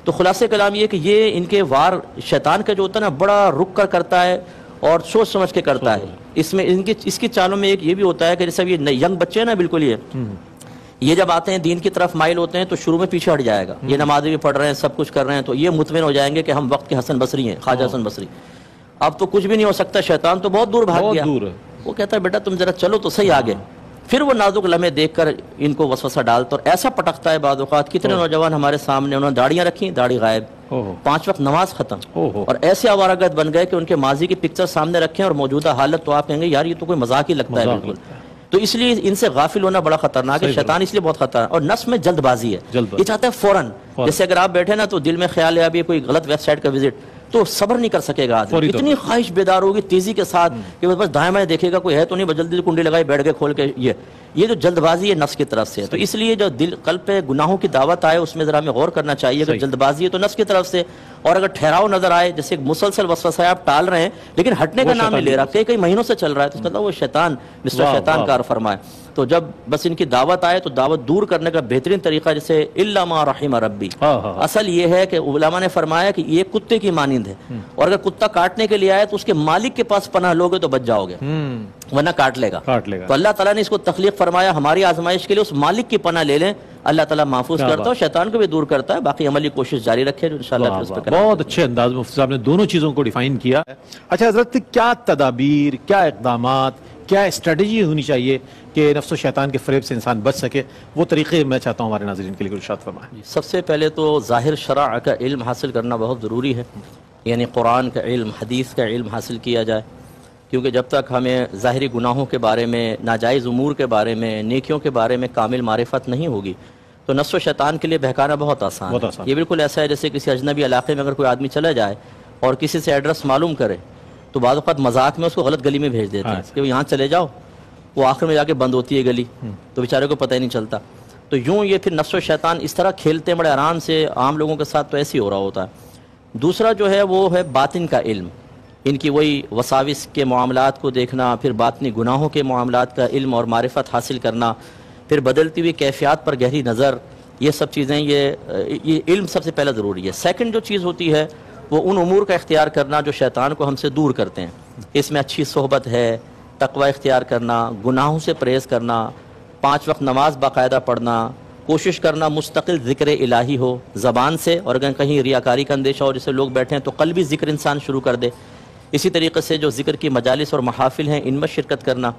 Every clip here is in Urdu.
تو خلاصہ کلام یہ کہ یہ ان کے وار شیطان کا جو ہوتا ہے نا بڑا رک کر کرتا ہے اور سوچ سمجھ کے کرتا ہے. اس میں اس کی چالوں میں ایک یہ بھی ہوتا ہے کہ جیسے یہ ینگ بچے ہیں نا بالکل یہ جب آتے ہیں دین کی طرف مائل ہوتے ہیں تو شروع میں پیچھے ہٹ جائے گا. یہ نمازیں بھی پڑھ رہے ہیں سب کچھ کر رہے ہیں تو یہ مطمئن ہو جائیں گے کہ ہم وقت کے حسن بصری ہیں, خواجہ حسن بصری. اب تو کچھ بھی نہیں ہو سکتا, شیطان تو بہت دور بھاگ گیا. وہ کہتا ہے بیٹا تم ذرا چلو تو صحیح آگے. پھر وہ نازک لمحے دیکھ کر ان کو وسوسہ ڈالتا اور ایسا پٹکتا ہے. بعض اوقات کتنے نوجوان ہمارے سامنے انہوں نے داڑیاں رکھی, داڑھی غائب, 5 وقت نماز ختم, اور ایسے آوارہ بن گئے کہ ان کے ماضی کی پکچر سامنے رکھیں اور موجودہ حالت تو آپ کہیں گے یار یہ تو کوئی مذاق ہی لگتا ہے بالکل. تو اس لیے ان سے غافل ہونا بڑا خطرناک ہے. شیطان اس لیے بہت خطرناک. اور نفس میں جلد بازی ہے, یہ چاہتا ہے فوراً. جیسے اگر آپ بیٹھے نا تو دل میں خیال ہے ابھی کوئی غلط ویب سائٹ کا وزٹ, تو صبر نہیں کر سکے گا آدمی. اتنی خواہش بیدار ہوگی تیزی کے ساتھ کہ بس دائیں بائیں دیکھے گا کوئی ہے تو نہیں, بس جلدی کنڈی لگائی بیٹھ گئے کھول کے. یہ جو جلد بازی ہے نفس کی طرف سے. تو اس لیے جو دل قلب پہ گناہوں کی دعوت آئے اس میں ذرا ہمیں غور کرنا چاہیے. اگر جلد بازی ہے تو نفس کی طرف سے, اور اگر ٹھہراؤ نظر آئے جیسے ایک مسلسل وسوسہ آپ ٹال رہے ہیں لیکن ہٹنے کا نام نہیں لے رہا, کئی مہینوں سے چل رہا ہے, تو اس کا مطلب وہ شیطان مسٹر شیطان کار فرمائے. تو جب بس ان کی دعوت آئے تو دعوت دور کرنے کا بہترین طریقہ جیسے الا ما رحم ربی, اصل یہ ہے کہ علماء نے فرمایا کہ یہ کتے کی مانند ہے, اور اگر کتا کاٹنے کے لیے آئے تو اس کے مالک کے پاس پناہ لوگے تو بچ جاؤ گے, ورنہ کاٹ لے گا. تو اللہ تعالیٰ نے اس کو تخلیق فرمایا ہماری آزمائش کے لیے, اس مالک کی پناہ لے لیں. اللہ تعالیٰ محفوظ کرتا ہے اور شیطان کو بھی دور کرتا ہے. باقی عملی کوشش جاری رکھے انشاءاللہ. بہت اچھے انداز میں مفتی صاحب نے دونوں چیزوں کو ڈیفائن کیا. اچھا حضرت, کیا تدابیر, کیا اقدامات, کیا اسٹریٹجی ہونی چاہیے کہ نفس و شیطان کے فریب سے انسان بچ سکے؟ وہ طریقے میں چاہتا ہوں ہمارے ناظرین کے لیے ارشاد فرمائیں. سب سے پہلے تو ظاہر شرع کا علم حاصل کرنا بہت ضروری ہے, یعنی قرآن کا علم, حدیث کا علم حاصل کیا جائے. کیونکہ جب تک ہمیں ظاہری گناہوں کے بارے میں, ناجائز امور کے بارے میں, نیکیوں کے بارے میں کامل معرفت نہیں ہوگی تو نفس و شیطان کے لیے بہکانا بہت آسان ہے. یہ بالکل ایسا ہے جیسے کسی اجنبی علاقے میں اگر کوئی آدمی چلا جائے اور کسی سے ایڈریس معلوم کرے تو بعض اوقات مذاق میں اس کو غلط گلی میں بھیج دیتے ہیں کہ یہاں چلے جاؤ, وہ آخر میں جا کے بند ہوتی ہے گلی, تو بیچارے کو پتہ ہی نہیں چلتا. تو یوں یہ پھر نفس و شیطان اس طرح کھیلتے ہیں بڑے آرام سے, عام لوگوں کے ساتھ تو ایسے ہی ہو رہا ہوتا ہے. دوسرا جو ہے وہ ہے باطن کا علم, ان کی وہی وساوس کے معاملات کو دیکھنا, پھر باطنی گناہوں کے معاملات کا علم اور معرفت حاصل کرنا, پھر بدلتی ہوئی کیفیات پر گہری نظر. یہ سب چیزیں یہ علم سب سے پہلے ضروری ہے. سیکنڈ جو چیز ہوتی ہے وہ ان امور کا اختیار کرنا جو شیطان کو ہم سے دور کرتے ہیں. اس میں اچھی صحبت ہے, تقوی اختیار کرنا, گناہوں سے پرہیز کرنا, 5 وقت نماز باقاعدہ پڑھنا, کوشش کرنا مستقل ذکر الہی ہو زبان سے, اور اگر کہیں ریاکاری کا اندیشہ ہو جیسے لوگ بیٹھے ہیں تو قلبی ذکر انسان شروع کر دے. اسی طریقے سے جو ذکر کی مجالس اور محافل ہیں ان میں شرکت کرنا,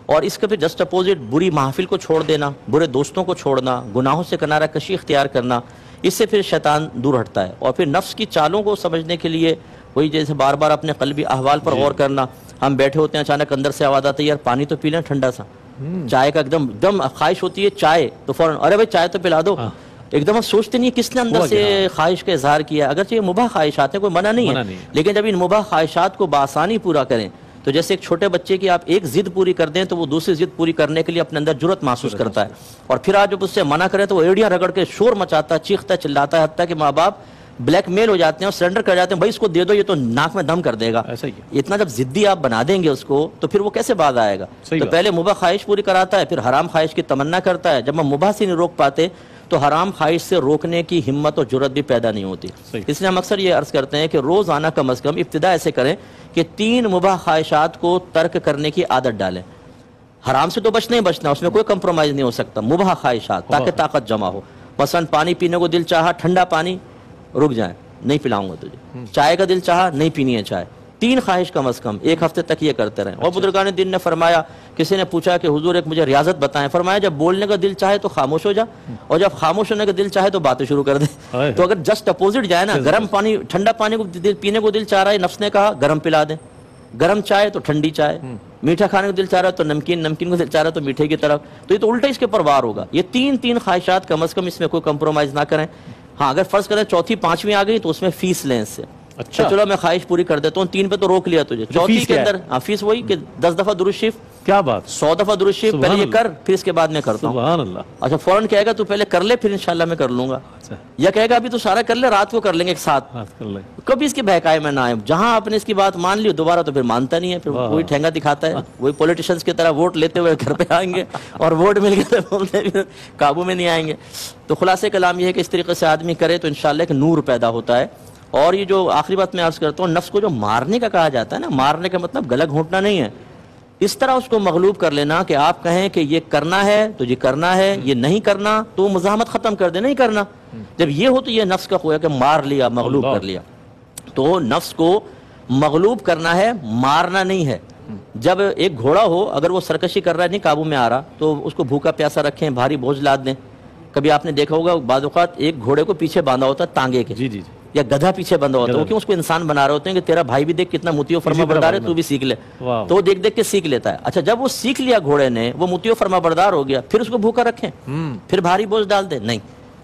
اور اس کے پھر جسٹ اپوزٹ بری محافل کو چھوڑ دینا, برے دوستوں کو چھوڑنا, گناہوں سے کنارہ کشی اختیار کرنا. اس سے پھر شیطان دور ہٹتا ہے. اور پھر نفس کی چالوں کو سمجھنے کے لیے وہی جیسے بار بار اپنے قلبی احوال پر غور کرنا. ہم بیٹھے ہوتے ہیں اچانک اندر سے آواز آتی ہے یار پانی تو پی لیں ٹھنڈا سا, چائے کا ایک دم خواہش ہوتی ہے چائے, تو فوراً ارے بھائی چائے تو پلا دو. ایک دم سوچتے نہیں کس نے اندر سے خواہش کا اظہار کیا. اگرچہ یہ مباح خواہشات ہیں, کوئی منع نہیں ہے, لیکن جب ان مباح خواہشات کو بآسانی پورا کریں تو جیسے ایک چھوٹے بچے کی آپ ایک ضد پوری کر دیں تو وہ دوسری ضد پوری کرنے کے لیے اپنے اندر جرأت محسوس کرتا ہے, اور پھر آپ جب اس سے منع کریں تو وہ ایڑیاں رگڑ کے شور مچاتا ہے, چیختا ہے, چلاتا ہے, حتیٰ کہ ماں باپ بلیک میل ہو جاتے ہیں اور سرنڈر کر جاتے ہیں, بھائی اس کو دے دو یہ تو ناک میں دم کر دے گا. اتنا جب ضدی آپ بنا دیں گے اس کو تو پھر وہ کیسے باز آئے گا؟ تو پہلے مباح خواہش پوری کراتا ہے, پھر حرام خواہش کی تمنا کرتا ہے. جب ہم مباح سے نہیں روک پاتے تو حرام خواہش سے روکنے کی ہمت اور جرأت بھی پیدا نہیں ہوتی. اس لیے ہم اکثر یہ عرض کرتے ہیں کہ روزانہ کم از کم ابتدا ایسے کریں کہ 3 مباح خواہشات کو ترک کرنے کی عادت ڈالیں. حرام سے تو بچنا ہی بچنا, اس میں کوئی کمپرومائز نہیں ہو سکتا. مباح خواہشات تاکہ طاقت جمع ہو. مثلا پانی پینے کو دل چاہا, ٹھنڈا پانی, رک جائیں, نہیں پلاؤں گا تجھے. چائے کا دل چاہا, نہیں پینی ہے چائے. 3 خواہش کم از کم 1 ہفتے تک یہ کرتے رہیں. اور بزرگان دین نے فرمایا, کسی نے پوچھا کہ حضور ایک مجھے ریاضت بتائیں, فرمایا جب بولنے کا دل چاہے تو خاموش ہو جا, اور جب خاموش ہونے کا دل چاہے تو باتیں شروع کر دے. تو اگر جسٹ اپوزٹ جائے نا, گرم پانی ٹھنڈا پانی کو پینے کو دل چاہ رہا ہے, نفس نے کہا گرم پلا دیں, گرم چائے تو ٹھنڈی چائے, میٹھا کھانے کو دل چاہ رہا ہے تو نمکین کو دل چاہ رہا ہے تو میٹھے کی طرف. تو یہ تو الٹا اس کے پر وار ہوگا. یہ 3 خواہشات کم از کم اس میں کوئی کمپرومائز نہ کریں. ہاں اگر فرض کریں چوتھی 5ویں آ گئی تو اس میں فیس لیں اس سے. اچھا چلو میں خواہش پوری کر دیتا ہوں, 3 پہ تو روک لیا تجھے, چوتھی کے اندر فیس وہی کہ 10 دفعہ درود شریف کیا بات، 100 دفعہ درود شریف پہلے یہ کر، پھر اس کے بعد میں کرتا ہوں. سبحان اللہ. اچھا فوراً کہے گا تو پہلے کر لے، پھر انشاءاللہ میں کر لوں گا. یا کہے گا ابھی تو سارا کر لے، رات کو کر لیں گے ایک ساتھ. کبھی اس کے بہکائے میں نہ آئے. جہاں آپ نے اس کی بات مان لی دوبارہ تو پھر مانتا نہیں ہے، پھر وہی ٹھینگا دکھاتا ہے. وہی پولیٹیشنز کی طرح ووٹ لیتے ہوئے گھر پہ آئیں گے اور ووٹ مل گئے تو بولتے پھر قابو میں نہیں آئیں گے. تو خلاصہ کلام یہ ہے کہ اس طریقے سے آدمی کرے تو انشاءاللہ ایک نور پیدا ہوتا ہے. اور یہ جو آخری بات میں عرض کرتا ہوں، نفس کو جو مارنے کا کہا جاتا ہے نا، مارنے کا مطلب گلا گھونٹنا نہیں ہے. اس طرح اس کو مغلوب کر لینا کہ آپ کہیں کہ یہ کرنا ہے تو یہ کرنا ہے، یہ نہیں کرنا تو مزاحمت ختم کر دے، نہیں کرنا. جب یہ ہو تو یہ نفس کا خو ہے کہ مار لیا، مغلوب کر لیا. تو نفس کو مغلوب کرنا ہے، مارنا نہیں ہے. جب ایک گھوڑا ہو، اگر وہ سرکشی کر رہا ہے، نہیں قابو میں آ رہا، تو اس کو بھوکا پیاسا رکھیں، بھاری بوجھ لاد دیں. کبھی آپ نے دیکھا ہوگا بعض اوقات ایک گھوڑے کو پیچھے باندھا ہوتا ہے تانگے کے، یا گدھا پیچھے بندھا ہوتا ہے. وہ کیوں؟ اس کو انسان بنا رہے ہوتے ہیں کہ تیرا بھائی بھی دیکھ کتنا مطیع و فرما بردار ہے، تو بھی سیکھ لے. تو وہ دیکھ دیکھ کے سیکھ لیتا ہے. اچھا جب وہ سیکھ لیا گھوڑے نے، وہ مطیع و فرما بردار ہو گیا، پھر اس کو بھوکا رکھیں، پھر بھاری بوجھ ڈال دیں؟ نہیں.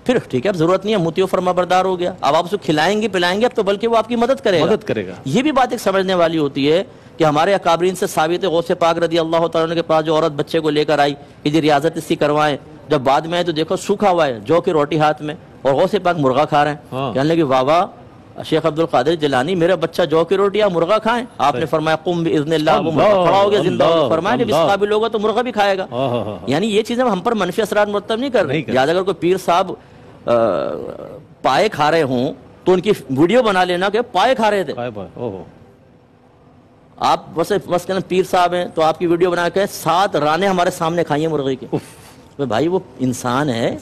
پھر ٹھیک ہے، اب ضرورت نہیں ہے، مطیع و فرما بردار ہو گیا، اب آپ اس کو کھلائیں گے پلائیں گے، اب تو بلکہ وہ آپ کی مدد کرے گا. یہ بھی بات ایک سمجھنے والی ہوتی ہے کہ ہمارے اکابرین سے ثابت ہے، غوث پاک رضی اللہ تعالیٰ عنہ کے پاس جو عورت بچے کو لے کر آئی کہ جی ریاضت اس کی کروائیں، جب بعد میں آئے تو دیکھو سوکھا ہوا ہے، جو کی روٹی ہاتھ میں، اور غوث پاک مرغا کھا رہے ہیں. کہنے لگے واہ واہ شیخ عبد القادر جیلانی، میرا بچہ جو کی روٹی یا مرغا کھائیں. آپ نے فرمایا قم باذن اللہ، وہ مرغا کھڑا ہو گیا زندہ ہو گیا. فرمایا جب اس قابل ہوگا تو مرغا بھی کھائے گا. یعنی یہ چیزیں ہم پر منفی اثرات مرتب نہیں کر رہے. لہٰذا اگر کوئی پیر صاحب پائے کھا رہے ہوں تو ان کی ویڈیو بنا لینا کہ پائے کھا رہے تھے. آپ بس کہنا پیر صاحب ہیں تو آپ کی ویڈیو بنا کے 7 رانے ہمارے سامنے کھائیے مرغی کے. بھائی وہ انسان ہے،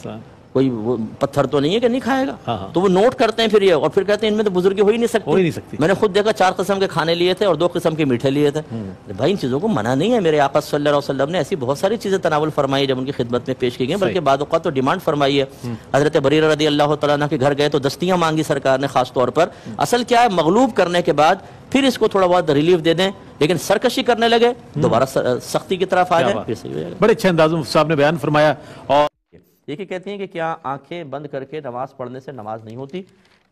کوئی وہ پتھر تو نہیں ہے کہ نہیں کھائے گا. تو وہ نوٹ کرتے ہیں پھر یہ، اور پھر کہتے ہیں ان میں تو بزرگی ہو ہی نہیں سکتی. میں نے خود دیکھا 4 قسم کے کھانے لیے تھے اور 2 قسم کے میٹھے لیے تھے. بھائی ان چیزوں کو منع نہیں ہے. میرے آقا صلی اللہ علیہ وسلم نے ایسی بہت ساری چیزیں تناول فرمائی جب ان کی خدمت میں پیش کی گئی، بلکہ بعض اوقات تو ڈیمانڈ فرمائی ہے. حضرت بریرہ رضی اللہ تعالیٰ عنہ کے گھر گئے تو دستیاں مانگی سرکار نے خاص طور پر. اصل کیا ہے، مغلوب کرنے کے بعد پھر اس کو تھوڑا بہت ریلیف دے دیں، لیکن سرکشی کرنے لگے دوبارہ سختی کی طرف آ جائیں، پھر صحیح ہو جائے گا. بڑے اچھے انداز میں صاحب نے بیان فرمایا. اور دیکھیں کہتے ہیں کہ کیا آنکھیں بند کر کے نماز پڑھنے سے نماز نہیں ہوتی؟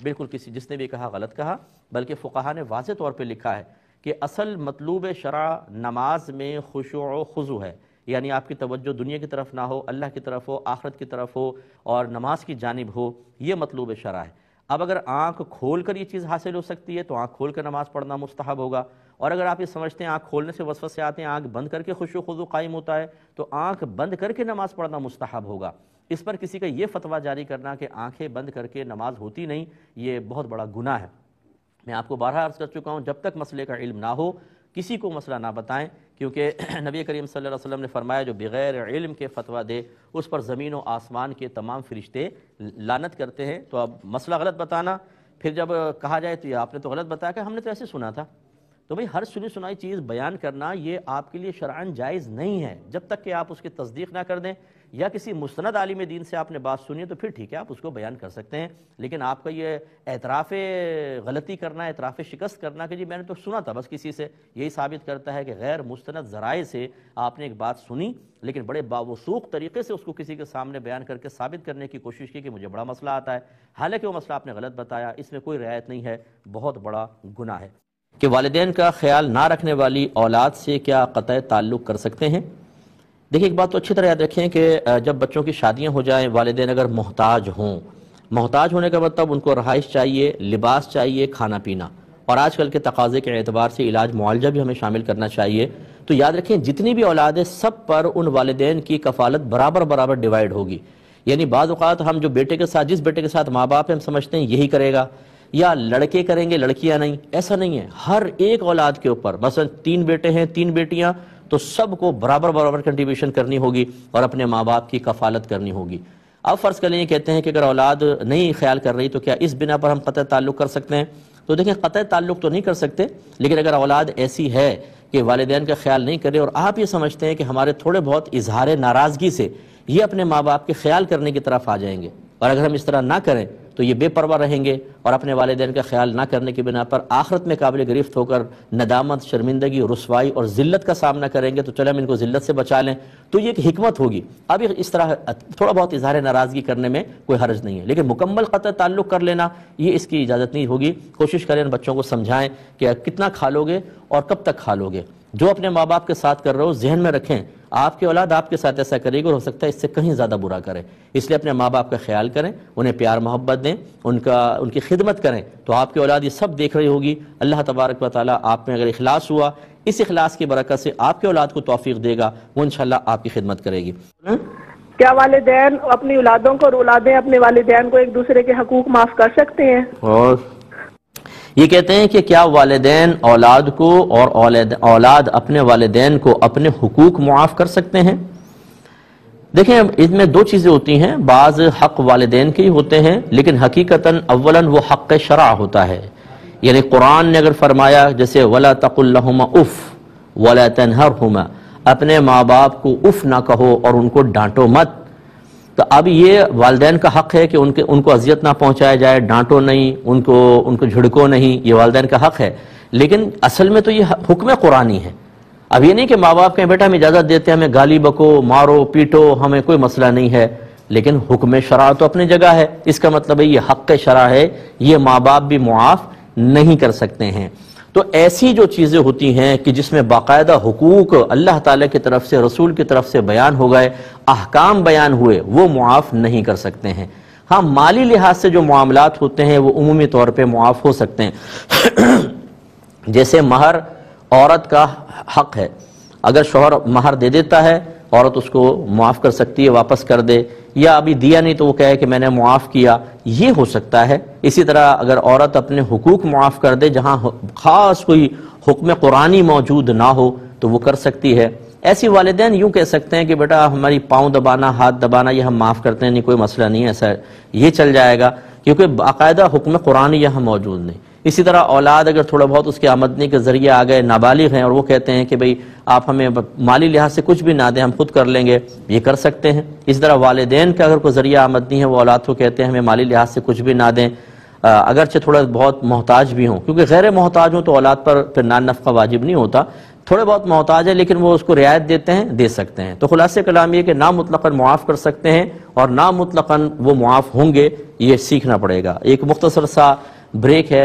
بالکل جس نے بھی کہا غلط کہا. بلکہ فقہا نے واضح طور پہ لکھا ہے کہ اصل مطلوب شرع نماز میں خشوع و خضوع ہے. یعنی آپ کی توجہ دنیا کی طرف نہ ہو، اللہ کی طرف ہو، آخرت کی طرف ہو، اور نماز کی جانب ہو. یہ مطلوب شرع ہے. اب اگر آنکھ کھول کر یہ چیز حاصل ہو سکتی ہے تو آنکھ کھول کر نماز پڑھنا مستحب ہوگا. اور اگر آپ یہ سمجھتے ہیں آنکھ کھولنے سے وسوسے آتے ہیں، آنکھ بند کر کے خشوع و خضوع قائم ہوتا ہے، تو آنکھ بند کر کے نماز پڑھنا مستحب ہوگا. اس پر کسی کا یہ فتویٰ جاری کرنا کہ آنکھیں بند کر کے نماز ہوتی نہیں، یہ بہت بڑا گناہ ہے. میں آپ کو بارہا عرض کر چکا ہوں، جب تک مسئلے کا علم نہ ہو کسی کو مسئلہ نہ بتائیں، کیونکہ نبی کریم صلی اللہ علیہ وسلم نے فرمایا جو بغیر علم کے فتویٰ دے اس پر زمین و آسمان کے تمام فرشتے لعنت کرتے ہیں. تو اب مسئلہ غلط بتانا، پھر جب کہا جائے تو یہ آپ نے تو غلط بتایا کہ ہم نے تو ایسے سنا تھا. تو بھئی ہر سنی سنائی چیز بیان کرنا یہ آپ کے لیے شرعاً جائز نہیں ہے جب تک کہ آپ اس کی تصدیق نہ کر دیں، یا کسی مستند عالم دین سے آپ نے بات سنی تو پھر ٹھیک ہے آپ اس کو بیان کر سکتے ہیں. لیکن آپ کا یہ اعتراف غلطی کرنا، اعتراف شکست کرنا کہ جی میں نے تو سنا تھا بس کسی سے، یہی ثابت کرتا ہے کہ غیر مستند ذرائع سے آپ نے ایک بات سنی لیکن بڑے باوثوق طریقے سے اس کو کسی کے سامنے بیان کر کے ثابت کرنے کی کوشش کی کہ مجھے بڑا مسئلہ آتا ہے، حالانکہ وہ مسئلہ آپ نے غلط بتایا. اس میں کوئی رعایت نہیں ہے، بہت بڑا گناہ ہے. کہ والدین کا خیال نہ رکھنے والی اولاد سے کیا قطع تعلق کر سکتے ہیں؟ دیکھیں ایک بات تو اچھی طرح یاد رکھیں کہ جب بچوں کی شادیاں ہو جائیں، والدین اگر محتاج ہوں، محتاج ہونے کا مطلب ان کو رہائش چاہیے، لباس چاہیے، کھانا پینا، اور آج کل کے تقاضے کے اعتبار سے علاج معالجہ بھی ہمیں شامل کرنا چاہیے. تو یاد رکھیں جتنی بھی اولادیں سب پر ان والدین کی کفالت برابر ڈیوائیڈ ہوگی. یعنی بعض اوقات ہم جو بیٹے کے ساتھ، جس بیٹے کے ساتھ ماں باپ ہیں، ہم سمجھتے ہیں یہی کرے گا، یا لڑکے کریں گے لڑکیاں نہیں. ایسا نہیں ہے. ہر ایک اولاد کے اوپر مثلا 3 بیٹے ہیں 3 بیٹیاں تو سب کو برابر کنٹریبیوشن کرنی ہوگی اور اپنے ماں باپ کی کفالت کرنی ہوگی. اب فرض کر لیں کہتے ہیں کہ اگر اولاد نہیں خیال کر رہی تو کیا اس بنا پر ہم قطع تعلق کر سکتے ہیں؟ تو دیکھیں قطع تعلق تو نہیں کر سکتے، لیکن اگر اولاد ایسی ہے کہ والدین کا خیال نہیں کرے اور آپ یہ سمجھتے ہیں کہ ہمارے تھوڑے بہت اظہار ناراضگی سے یہ اپنے ماں باپ کے خیال کرنے کی طرف آ جائیں گے، اور اگر ہم اس طرح نہ کریں تو یہ بے پرواہ رہیں گے اور اپنے والدین کا خیال نہ کرنے کی بنا پر آخرت میں قابل گرفت ہو کر ندامت، شرمندگی، رسوائی اور ذلت کا سامنا کریں گے. تو چلیں ہم ان کو ذلت سے بچا لیں، تو یہ ایک حکمت ہوگی. اب اس طرح تھوڑا بہت اظہار ناراضگی کرنے میں کوئی حرج نہیں ہے، لیکن مکمل قطع تعلق کر لینا یہ اس کی اجازت نہیں ہوگی. کوشش کریں ان بچوں کو سمجھائیں کہ کتنا کھا لو گے اور کب تک کھا لو گے. جو اپنے ماں باپ کے ساتھ کر رہے ہو ذہن میں رکھیں آپ کی اولاد آپ کے ساتھ ایسا کرے گی اور ہو سکتا ہے اس سے کہیں زیادہ برا کرے، اس لیے اپنے ماں باپ کا خیال کریں، انہیں پیار محبت دیں، ان کی خدمت کریں، تو آپ کی اولاد یہ سب دیکھ رہی ہوگی۔ اللہ تبارک و تعالیٰ آپ میں اگر اخلاص ہوا، اس اخلاص کی برکت سے آپ کی اولاد کو توفیق دے گا، وہ انشاءاللہ آپ کی خدمت کرے گی۔ کیا والدین اپنی اولادوں کو اور اولادیں اپنے والدین کو ایک دوسرے کے حقوق معاف کر سکتے ہیں؟ اور یہ کہتے ہیں کہ کیا والدین اولاد کو اور اولاد اپنے والدین کو اپنے حقوق معاف کر سکتے ہیں؟ دیکھیں اس میں دو چیزیں ہوتی ہیں، بعض حق والدین کے ہی ہوتے ہیں لیکن حقیقتاً اولاً وہ حق شرع ہوتا ہے، یعنی قرآن نے اگر فرمایا جیسے وَلَا تَقُلْ لَهُمَا اُفْ وَلَا تَنْهَرْهُمَا، اپنے ماں باپ کو اف نہ کہو اور ان کو ڈانٹو مت، تو اب یہ والدین کا حق ہے کہ ان کو اذیت نہ پہنچایا جائے، ڈانٹو نہیں، ان کو جھڑکو نہیں، یہ والدین کا حق ہے، لیکن اصل میں تو یہ حکم قرآنی ہے۔ اب یہ نہیں کہ ماں باپ کہیں بیٹا ہم اجازت دیتے ہیں، ہمیں گالی بکو، مارو پیٹو، ہمیں کوئی مسئلہ نہیں ہے، لیکن حکم شرع تو اپنی جگہ ہے، اس کا مطلب ہے یہ حق شرع ہے، یہ ماں باپ بھی معاف نہیں کر سکتے ہیں۔ تو ایسی جو چیزیں ہوتی ہیں کہ جس میں باقاعدہ حقوق اللہ تعالیٰ کی طرف سے رسول کی طرف سے بیان ہو گئے، احکام بیان ہوئے، وہ معاف نہیں کر سکتے ہیں۔ ہاں مالی لحاظ سے جو معاملات ہوتے ہیں وہ عمومی طور پہ معاف ہو سکتے ہیں، جیسے مہر عورت کا حق ہے، اگر شوہر مہر دے دیتا ہے عورت اس کو معاف کر سکتی ہے، واپس کر دے، یا ابھی دیا نہیں تو وہ کہے کہ میں نے معاف کیا، یہ ہو سکتا ہے۔ اسی طرح اگر عورت اپنے حقوق معاف کر دے جہاں خاص کوئی حکم قرآنی موجود نہ ہو تو وہ کر سکتی ہے۔ ایسی والدین یوں کہہ سکتے ہیں کہ بیٹا ہماری پاؤں دبانا، ہاتھ دبانا یہ ہم معاف کرتے ہیں، نہیں کوئی مسئلہ نہیں ہے، ایسا یہ چل جائے گا، کیونکہ باقاعدہ حکم قرآنی یہاں موجود نہیں۔ اسی طرح اولاد اگر تھوڑا بہت اس کے آمدنی کے ذریعے آ گئے، نابالغ ہیں اور وہ کہتے ہیں کہ بھئی آپ ہمیں مالی لحاظ سے کچھ بھی نہ دیں، ہم خود کر لیں گے، یہ کر سکتے ہیں۔ اسی طرح والدین کا اگر کوئی ذریعہ آمدنی ہے وہ اولاد کو کہتے ہیں ہمیں مالی لحاظ سے کچھ بھی نہ دیں، اگرچہ تھوڑا بہت محتاج بھی ہوں، کیونکہ غیر محتاج ہوں تو اولاد پر پھر نان نفقہ واجب نہیں ہوتا، تھوڑے بہت محتاج ہے لیکن وہ اس کو رعایت دیتے ہیں، دے سکتے ہیں۔ تو خلاصہ کلام یہ کہ نہ مطلقاً معاف کر سکتے ہیں اور نہ مطلقاً وہ معاف ہوں گے، یہ سیکھنا پڑے گا۔ ایک مختصر سا بریک ہے۔